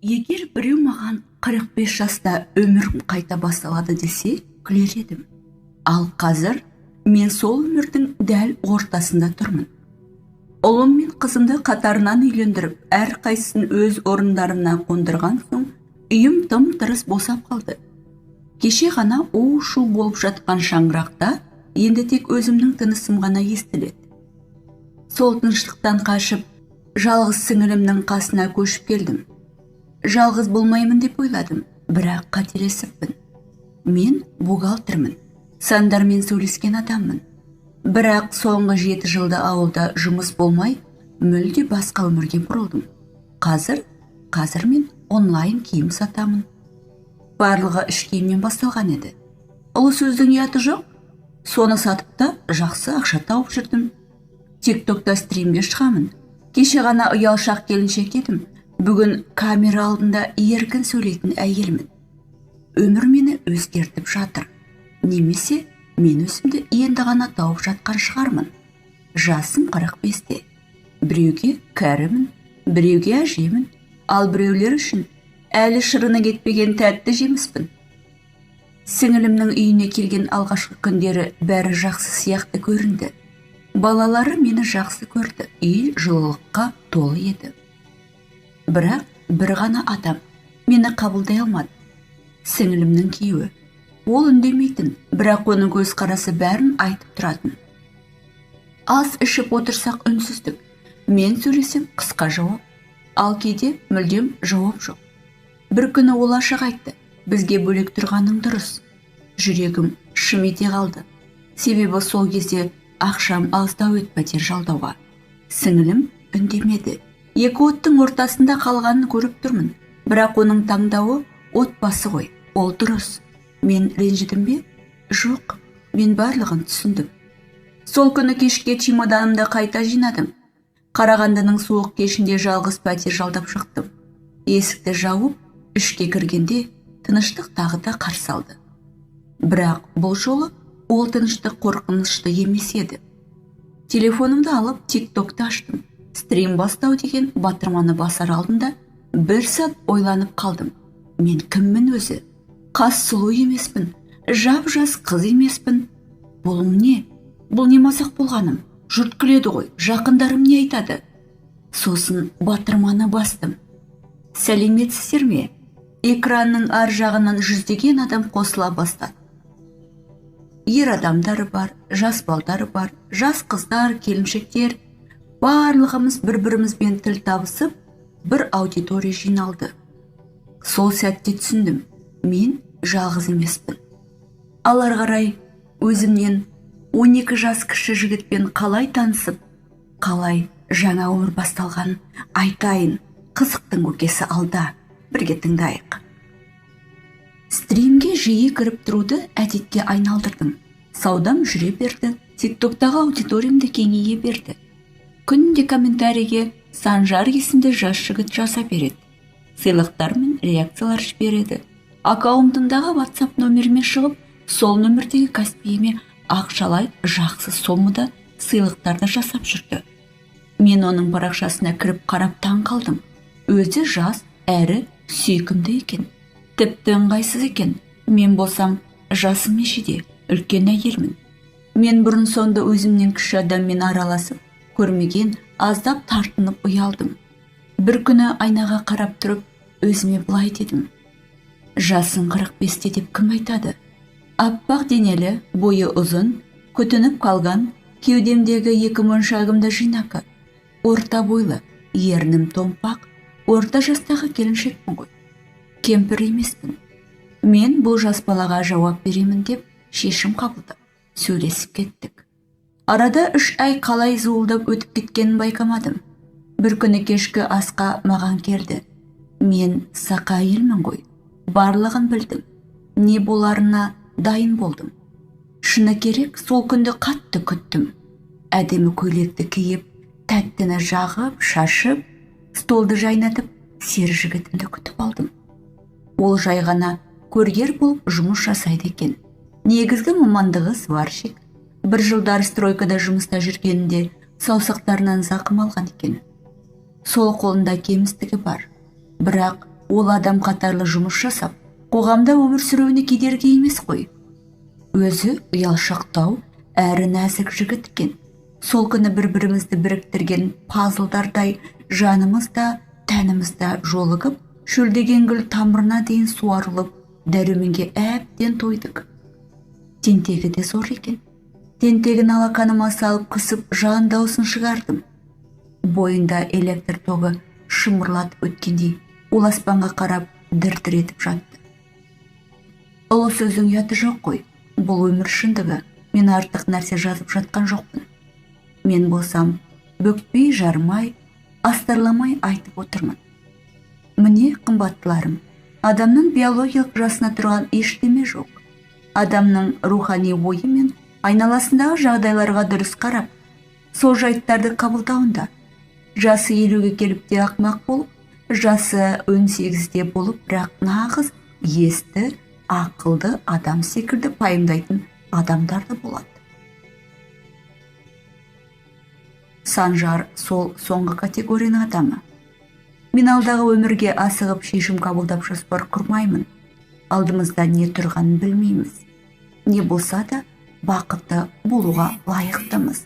Егер біреу маған 45 жаста өмірім қайта басталады десе, күлер едім. Ал қазір мен сол өмірдің дәл ортасында тұрмын. Ұлым мен қызымды қатарынан үйлендіріп, әрқайсысын өз орындарына қондырған соң, үйім тым-тырыс босап қалды. Кеше ғана у-шу болып жатқан шаңырақта енді тек өзімнің тынысым ғана естіледі. Сол тыныштықтан қашып, жалғыз сіңілімнің қасына көшіп келдім. Жалғыз болмаймын деп ойладым, бірақ қателесіппін. Мен бухгалтермін, сандармен сөйлескен адаммын. Бірақ соңғы 7 жылда ауылда жұмыс болмай, мүлде басқа өмірге бұрылдым. Қазір мен онлайн киім сатамын. Барлығы іш киімнен басталған еді. Ұлы сөздің ұяты жоқ, соны сатып та жақсы ақша тауып жүрдім. TikTok'та стримге шығамын. Кеше ғана ұялшақ келіншек едім. Бүгін камера алдында еркін сөйлейтін әйелмін. Өмір мені өзгертіп жатыр. Немесе мен өзімді енді ғана тауып жатқан шығармын. Жасым 45-те. Біреуге кәрімін, біреуге әжемін, ал біреулер үшін әлі шырыны кетпеген тәтті жеміспін. Сіңілімнің үйіне келген алғашқы күндері бәрі жақсы сияқты көрінді. Балалары мені жақсы көрді, үй жылылыққа толы еді. Бірақ бір ғана адам мені қабылдай алмады. Сіңілімнің күйеуі. Ол үндемейтін, бірақ оның көзқарасы бәрін айтып тұратын. Ас ішіп отырсақ үнсіздік. Мен сөйлесем қысқа жауап, ал кейде мүлдем жауап жоқ. Бір күні ол ашық айтты, бізге бөлек тұрғаның дұрыс. Жүрегім шым ете қалды. Себебі сол кезде ақшам алыстау еді пәтер жалдауға. Сіңілім үндемеді. Екі оттың ортасында қалғанын көріп тұрмын. Бірақ оның таңдауы отбасы ғой, ол дұрыс. Мен ренжідім бе? Жоқ, мен барлығын түсіндім. Сол күні кешке чемоданымды қайта жинадым. Қарағандының суық кешінде жалғыз пәтер жалдап шықтым. Есікті жауып, ішке кіргенде тыныштық тағы да қарсы алды. Бірақ бұл жолы ол тыныштық қорқынышты емес еді. Телефонымды алып TikTok'ты аштым. Стрим бастау деген батырманы басар алдында бір сәт ойланып қалдым. Мен кіммін өзі? Қас сұлу емеспін, жап-жас қыз емеспін. Бұл не? Бұл не мазақ болғаным? Жұрт күледі ғой, жақындарым не айтады? Сосын батырманы бастым. Сәлеметсіздер ме? Экранның ар жағынан жүздеген адам қосыла бастады. Ер адамдары бар, жас балдары бар, жас қыздар, келіншектер. Барлығымыз бір-бірімізбен тіл табысып, бір аудитория жиналды. Сол сәтте түсіндім, мен жалғыз емеспін. Алар қарай өзімнен 12 жас кіші жігітпен қалай танысып, қалай жаңа өмір басталған айтайын, қызықтың көкесі алда, бірге тыңдайық. Стримге жиі кіріп тұруды әдетке айналдырдым. Саудам жүре берді, TikTok'тағы аудиториямды кеңейе берді. Күнде комментарийге Санжар есімді жас жігіт жаза береді. Сыйлықтар мен реакциялар жібереді. Аккаунтындағы WhatsApp нөміріме шығып, сол нөмірдегі Каспиіме ақшалай жақсы сомада сыйлықтарды жасап жүрді. Мен оның парақшасына кіріп қарап таң қалдым. Өзі жас, әрі сүйкімді екен. Тіпті ыңғайсыз екен. Мен болсам жасым нешеде, үлкен әйелмін. Мен бұрын сонды өзімнен кіші адаммен араласып, көрмеген, аздап тартынып ұялдым. Бір күні айнаға қарап тұрып, өзіме былай дедім. Жасың 45-те деп кім айтады? Аппақ денелі, бойы ұзын, күтініп қалған, кеудемдегі 2 моншағымды жинақы. Орта бойлы, ернім томпақ, орта жастағы келіншекпін ғой. Кемпір емеспін. Мен бұл жас балаға жауап беремін деп шешім қабылдап, сөйлесіп кеттік. Арада 3 ай қалай зуылдап өтіп кеткенін байқамадым. Бір күні кешкі асқа маған келді. Мен сақа әйелмін ғой. Барлығын білдім. Не боларына дайын болдым. Шыны керек, сол күнді қатты күттім. Әдемі көйлекті киіп, тәттіні жағып, шашып, столды жайнатып, сері жігітімді күтіп алдым. Ол жай ғана көргер болып жұмыс жасайды екен. Негізгі мамандығы сварщик. Бір жылдар стройкада жұмыста жүргенінде саусақтарынан зақым алған екен. Сол қолында кемістігі бар. Бірақ Ол адам қатарлы жұмыс жасап, қоғамда өмір сүруіне кедергі емес қой. Өзі ұялшақтау әрі нәзік жігіт екен. Сол күні бір-бірімізді біріктірген пазлдардай жанымызда, тәнімізді жолығып, шөлдеген гүл тамырына дейін суарылып, дәруменге әбден тойдық. Тентегі де зор екен. Тентегін алақаныма салып қысып жан даусын шығардым. Бойында электр тоғы шымырлатып өткендей, ол аспанға қарап дір-дір етіп жатты. Ұлы сөздің ұяты жоқ қой. Бұл өмір шындығы. Мен артық нәрсе жазып жатқан жоқпын. Мен болсам, бөкпей жармай, астарламай айтып отырмын. Міне, қымбаттыларым, адамның биологиялық жасына тұрған ештеме жоқ. Адамның рухани ойы мен айналасындағы жағдайларға дұрыс қарап, сол жайттарды қабылдауында. Жасы 50-ге келіп те ақымақ болып, жасы 18-де болып, бірақ нағыз есті, ақылды адам секілді пайымдайтын адамдар да болады. Санжар сол соңғы категорияның адамы. Мен алдағы өмірге асығып шешім қабылдап жоспар құрмаймын. Алдымызда не тұрғанын білмейміз. Не болса да бақытты болуға лайықтымыз.